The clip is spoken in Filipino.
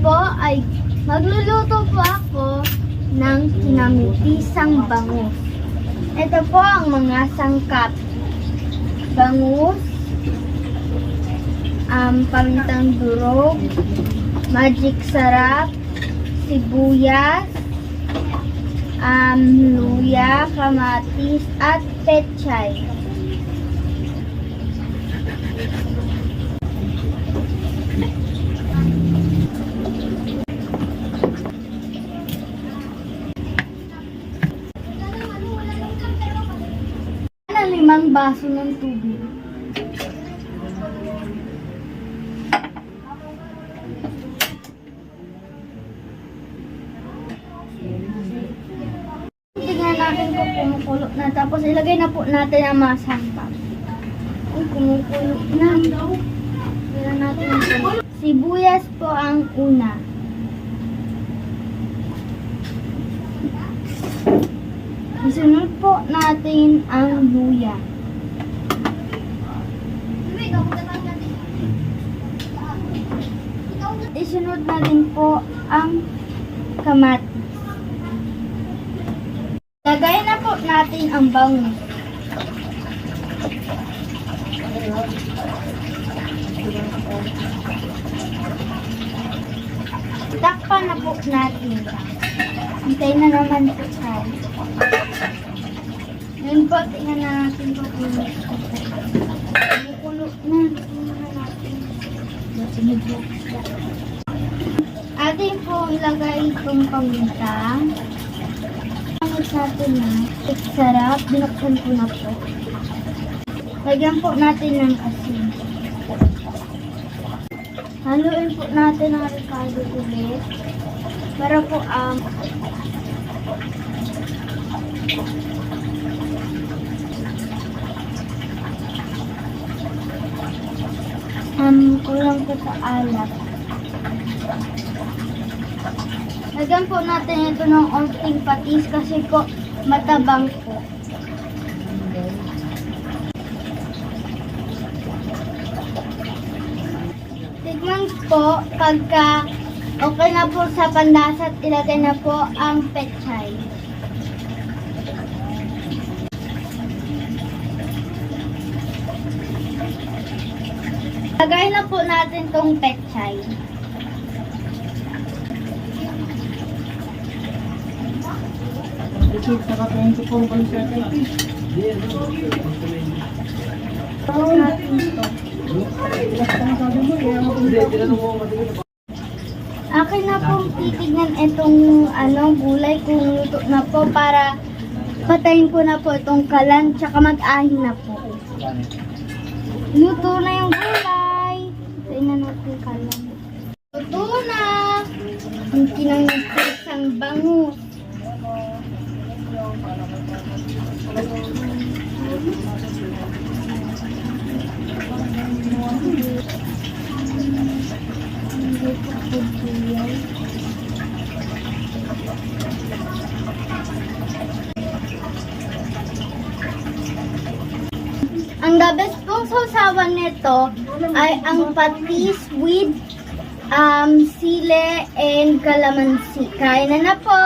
po ay magluluto po ako ng kinamitisang bangus. Ito po ang mga sangkap. Bangus, pamintang durog, magic sarap, sibuyas, luya, kamatis, at pechay. Limang baso ng tubig. Tingnan natin kung kumukulo na. Tapos ilagay na po natin ang mga sangkap. Kung kumukulo na. Tingnan natin ang kumukulo. Sibuyas po ang una. Isunod po natin ang luya. Isunod natin po ang kamatis. Lagay na po natin ang bangus. Takpan na po natin. Hintay na naman po tayo. Ngayon po, tingnan na natin po kung kumukulo na. Tingnan na natin. Atin po ilagay itong paminta. Pangit natin na. Sarap. Binuksan ko na po. Lagyan po natin ng asin. Haluin po natin ang ricado ulit. Para po kulang po sa alat. Lagyan po natin ito ng onting patis kasi po matabang po. Tignan po pagka okay na po sa panlasa at ilagay na po ang pechay. Lagay na po natin tong pechay. Akin na pong titignan itong gulay kung luto na po para patayin ko na po itong kalan tsaka mag-ahin na po. Luto na yung gulay. Patayin na natin kalan. Luto na! Ang kinamitisang bangus. Ang the best pong sausawan nito ay ang patis with sile and calamansi. Kain na po!